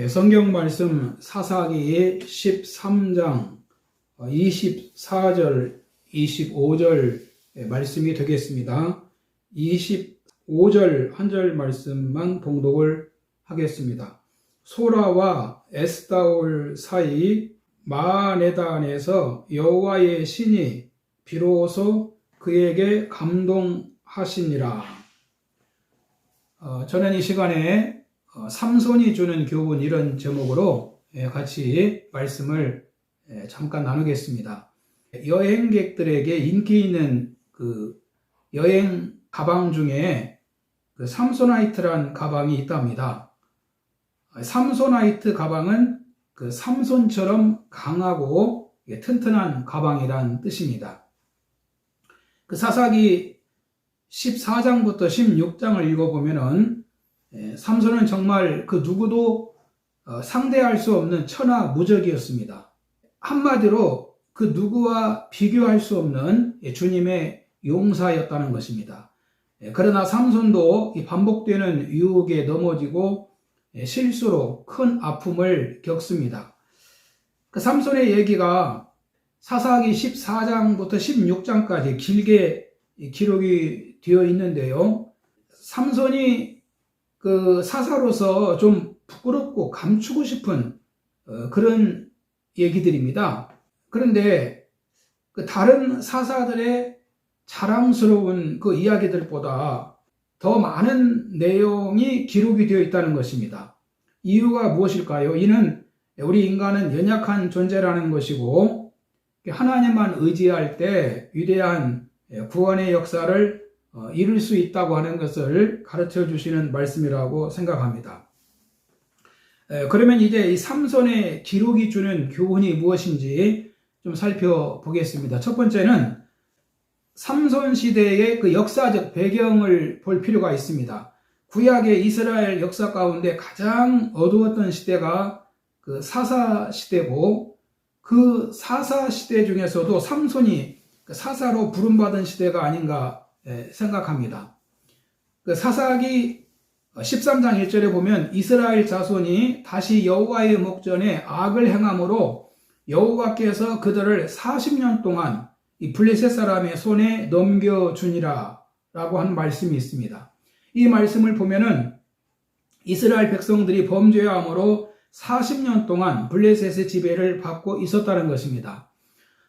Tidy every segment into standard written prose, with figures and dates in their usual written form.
성경 말씀 사사기 13장 24절, 25절 말씀이 되겠습니다. 25절 한 절 말씀만 봉독을 하겠습니다. 소라와 에스다올 사이 마하네단에서 여호와의 신이 비로소 그에게 감동하시니라. 저는 이 시간에 삼손이 주는 교훈, 이런 제목으로 같이 말씀을 잠깐 나누겠습니다. 여행객들에게 인기 있는 그 여행 가방 중에 그 삼소나이트란 가방이 있답니다. 삼소나이트 가방은 그 삼손처럼 강하고 튼튼한 가방이란 뜻입니다. 그 사사기 14장부터 16장을 읽어보면은 삼손은 정말 그 누구도 상대할 수 없는 천하무적이었습니다. 한마디로 그 누구와 비교할 수 없는 주님의 용사였다는 것입니다. 그러나 삼손도 반복되는 유혹에 넘어지고 실수로 큰 아픔을 겪습니다. 그 삼손의 얘기가 사사기 14장부터 16장까지 길게 기록이 되어 있는데요. 삼손이 그 사사로서 좀 부끄럽고 감추고 싶은 그런 얘기들입니다. 그런데 그 다른 사사들의 자랑스러운 그 이야기들보다 더 많은 내용이 기록이 되어 있다는 것입니다. 이유가 무엇일까요? 이는 우리 인간은 연약한 존재라는 것이고 하나님만 의지할 때 위대한 구원의 역사를 이룰 수 있다고 하는 것을 가르쳐 주시는 말씀이라고 생각합니다. 그러면 이제 이 삼손의 기록이 주는 교훈이 무엇인지 좀 살펴보겠습니다. 첫 번째는 삼손 시대의 그 역사적 배경을 볼 필요가 있습니다. 구약의 이스라엘 역사 가운데 가장 어두웠던 시대가 그 사사 시대고, 그 사사 시대 중에서도 삼손이 사사로 부름받은 시대가 아닌가 생각합니다. 그 사사기 13장 1절에 보면 이스라엘 자손이 다시 여호와의 목전에 악을 행함으로 여호와께서 그들을 40년 동안 이 블레셋 사람의 손에 넘겨주니라 라고 하는 말씀이 있습니다. 이 말씀을 보면은 이스라엘 백성들이 범죄함으로 40년 동안 블레셋의 지배를 받고 있었다는 것입니다.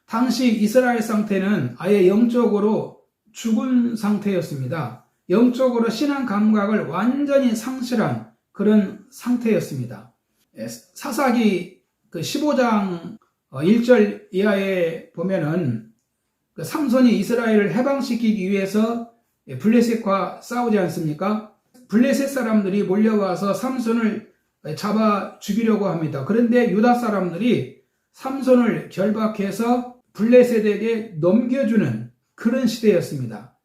당시 이스라엘 상태는 아예 영적으로 죽은 상태였습니다. 영적으로 신앙 감각을 완전히 상실한 그런 상태였습니다. 사사기 15장 1절 이하에 보면은 그 삼손이 이스라엘을 해방시키기 위해서 블레셋과 싸우지 않습니까? 블레셋 사람들이 몰려와서 삼손을 잡아 죽이려고 합니다. 그런데 유다 사람들이 삼손을 결박해서 블레셋에게 넘겨주는 그런 시대였습니다.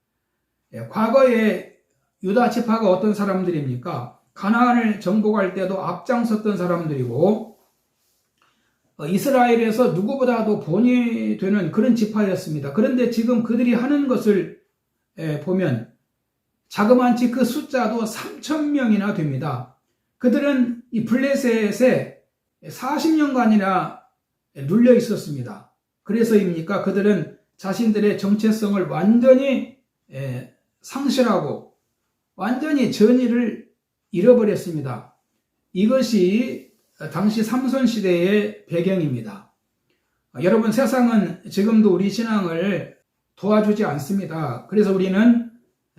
과거에 유다 지파가 어떤 사람들입니까? 가나안을 정복할 때도 앞장섰던 사람들이고 이스라엘에서 누구보다도 본이 되는 그런 지파였습니다. 그런데 지금 그들이 하는 것을 보면 자그마치 그 숫자도 3,000명이나 됩니다. 그들은 이 블레셋에 40년간이나 눌려 있었습니다. 그래서입니까? 그들은 자신들의 정체성을 완전히 상실하고 완전히 전의를 잃어버렸습니다. 이것이 당시 삼손 시대의 배경입니다. 여러분, 세상은 지금도 우리 신앙을 도와주지 않습니다. 그래서 우리는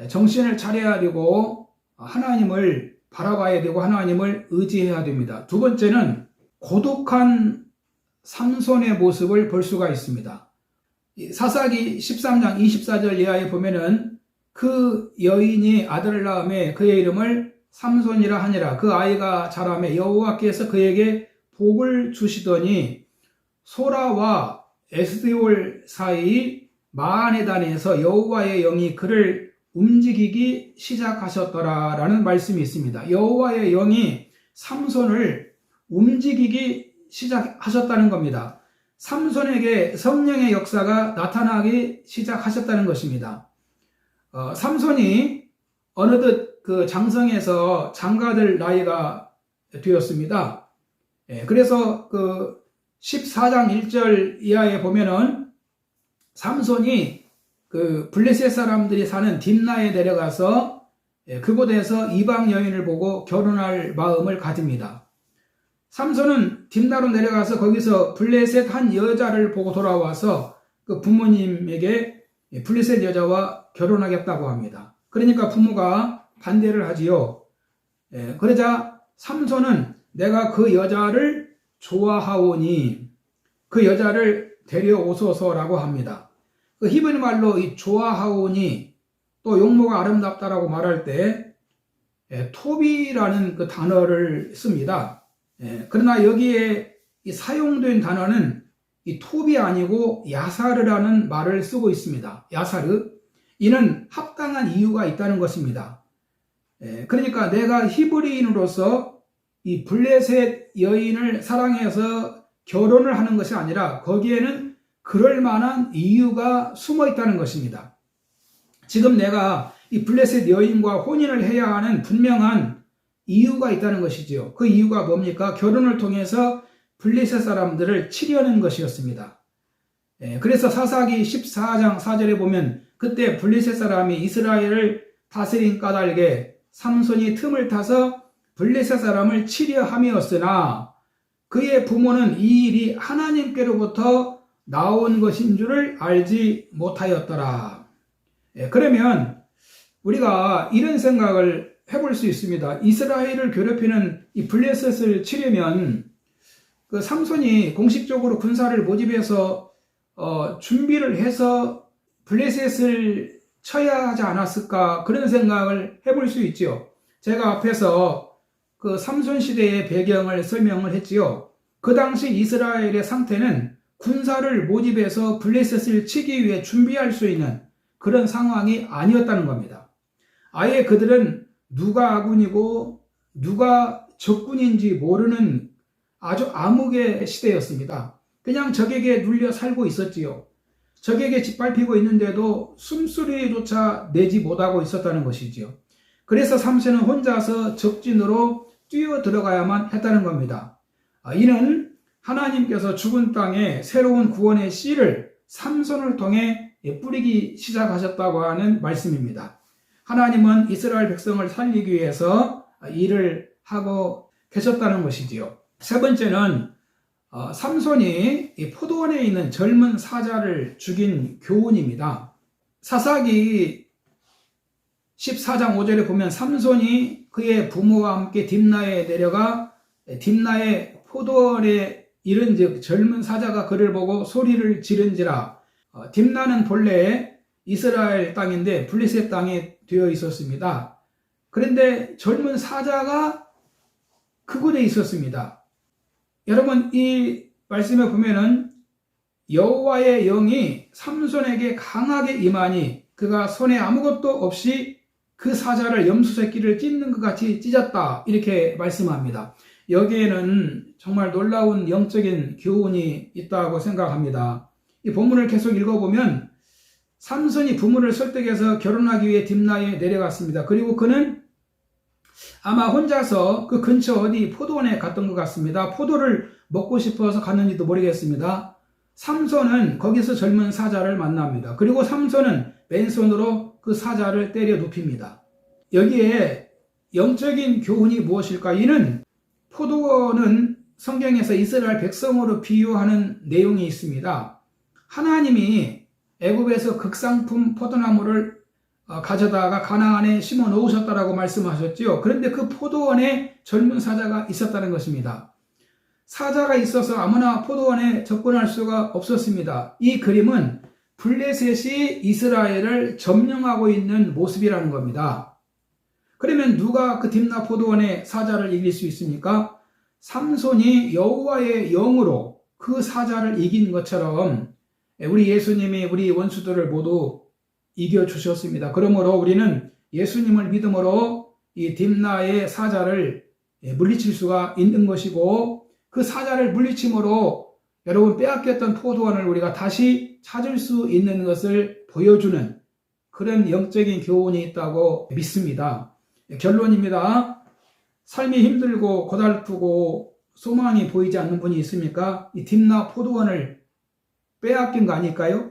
정신을 차려야 되고 하나님을 바라봐야 되고 하나님을 의지해야 됩니다. 두 번째는 고독한 삼손의 모습을 볼 수가 있습니다. 사사기 13장 24절 이하에 보면은 그 여인이 아들을 낳음에 그의 이름을 삼손이라 하니라. 그 아이가 자라매 여호와께서 그에게 복을 주시더니 소라와 에스디올 사이 마하네단에서 여호와의 영이 그를 움직이기 시작하셨더라 라는 말씀이 있습니다. 여호와의 영이 삼손을 움직이기 시작하셨다는 겁니다. 삼손에게 성령의 역사가 나타나기 시작하셨다는 것입니다. 삼손이 어느덧 그 장성에서 장가들 나이가 되었습니다. 그래서 그 14장 1절 이하에 보면은 삼손이 그 블레셋 사람들이 사는 딥나에 내려가서 그곳에서 이방 여인을 보고 결혼할 마음을 가집니다. 삼손은 딥나로 내려가서 거기서 블레셋 한 여자를 보고 돌아와서 그 부모님에게 블레셋 여자와 결혼하겠다고 합니다. 그러니까 부모가 반대를 하지요. 그러자 삼손은 내가 그 여자를 좋아하오니 그 여자를 데려오소서라고 합니다. 그 히브리 말로 이 좋아하오니 또 용모가 아름답다라고 말할 때 토비라는 그 단어를 씁니다. 그러나 여기에 이 사용된 단어는 이 톱이 아니고 야사르라는 말을 쓰고 있습니다. 야사르. 이는 합당한 이유가 있다는 것입니다. 그러니까 내가 히브리인으로서 이 블레셋 여인을 사랑해서 결혼을 하는 것이 아니라 거기에는 그럴 만한 이유가 숨어 있다는 것입니다. 지금 내가 이 블레셋 여인과 혼인을 해야 하는 분명한 이유가 있다는 것이지요. 그 이유가 뭡니까? 결혼을 통해서 블레셋 사람들을 치려는 것이었습니다. 그래서 사사기 14장 4절에 보면 그때 블레셋 사람이 이스라엘을 다스린 까닭에 삼손이 틈을 타서 블레셋 사람을 치려 함이었으나 그의 부모는 이 일이 하나님께로부터 나온 것인 줄을 알지 못하였더라. 그러면 우리가 이런 생각을 해볼 수 있습니다. 이스라엘을 괴롭히는 이 블레셋을 치려면 그 삼손이 공식적으로 군사를 모집해서 준비를 해서 블레셋을 쳐야 하지 않았을까 그런 생각을 해볼 수 있지요. 제가 앞에서 그 삼손 시대의 배경을 설명을 했지요. 그 당시 이스라엘의 상태는 군사를 모집해서 블레셋을 치기 위해 준비할 수 있는 그런 상황이 아니었다는 겁니다. 아예 그들은 누가 아군이고 누가 적군인지 모르는 아주 암흑의 시대였습니다. 그냥 적에게 눌려 살고 있었지요. 적에게 짓밟히고 있는데도 숨소리조차 내지 못하고 있었다는 것이지요. 그래서 삼손은 혼자서 적진으로 뛰어 들어가야만 했다는 겁니다. 이는 하나님께서 죽은 땅에 새로운 구원의 씨를 삼손을 통해 뿌리기 시작하셨다고 하는 말씀입니다. 하나님은 이스라엘 백성을 살리기 위해서 일을 하고 계셨다는 것이지요. 세 번째는 삼손이 포도원에 있는 젊은 사자를 죽인 교훈입니다. 사사기 14장 5절에 보면 삼손이 그의 부모와 함께 딥나에 내려가 딥나의 포도원에 이른즉 젊은 사자가 그를 보고 소리를 지른지라. 딥나는 본래 이스라엘 땅인데 블레셋 땅에 되어 있었습니다. 그런데 젊은 사자가 그곳에 있었습니다. 여러분 이 말씀에 보면은 여호와의 영이 삼손에게 강하게 임하니 그가 손에 아무것도 없이 그 사자를 염소새끼를 찢는 것 같이 찢었다 이렇게 말씀합니다. 여기에는 정말 놀라운 영적인 교훈이 있다고 생각합니다. 이 본문을 계속 읽어보면 삼손이 부모를 설득해서 결혼하기 위해 딥나에 내려갔습니다. 그리고 그는 아마 혼자서 그 근처 어디 포도원에 갔던 것 같습니다. 포도를 먹고 싶어서 갔는지도 모르겠습니다. 삼손은 거기서 젊은 사자를 만납니다. 그리고 삼손은 맨손으로 그 사자를 때려 눕힙니다. 여기에 영적인 교훈이 무엇일까? 이는 포도원은 성경에서 이스라엘 백성으로 비유하는 내용이 있습니다. 하나님이 애굽에서 극상품 포도나무를 가져다가 가나안에 심어 놓으셨다라고 말씀하셨지요. 그런데 그 포도원에 젊은 사자가 있었다는 것입니다. 사자가 있어서 아무나 포도원에 접근할 수가 없었습니다. 이 그림은 블레셋이 이스라엘을 점령하고 있는 모습이라는 겁니다. 그러면 누가 그 딥나 포도원의 사자를 이길 수 있습니까? 삼손이 여호와의 영으로 그 사자를 이긴 것처럼 우리 예수님이 우리 원수들을 모두 이겨주셨습니다. 그러므로 우리는 예수님을 믿음으로 이 딥나의 사자를 물리칠 수가 있는 것이고 그 사자를 물리침으로 여러분 빼앗겼던 포도원을 우리가 다시 찾을 수 있는 것을 보여주는 그런 영적인 교훈이 있다고 믿습니다. 결론입니다. 삶이 힘들고 고달프고 소망이 보이지 않는 분이 있습니까? 이 딥나 포도원을 빼앗긴 거 아닐까요?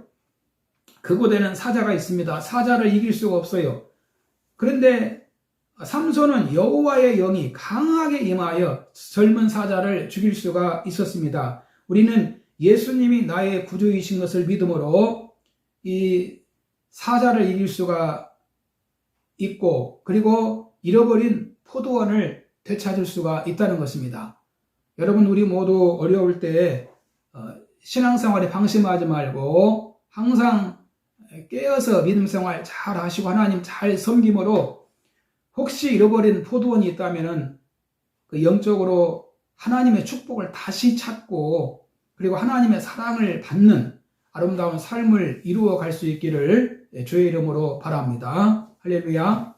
그곳에는 사자가 있습니다. 사자를 이길 수가 없어요. 그런데 삼손은 여호와의 영이 강하게 임하여 젊은 사자를 죽일 수가 있었습니다. 우리는 예수님이 나의 구주이신 것을 믿음으로 이 사자를 이길 수가 있고, 그리고 잃어버린 포도원을 되찾을 수가 있다는 것입니다. 여러분, 우리 모두 어려울 때 신앙생활에 방심하지 말고 항상 깨어서 믿음생활 잘 하시고 하나님 잘 섬김으로 혹시 잃어버린 포도원이 있다면 그 영적으로 하나님의 축복을 다시 찾고, 그리고 하나님의 사랑을 받는 아름다운 삶을 이루어 갈 수 있기를 주의 이름으로 바랍니다. 할렐루야.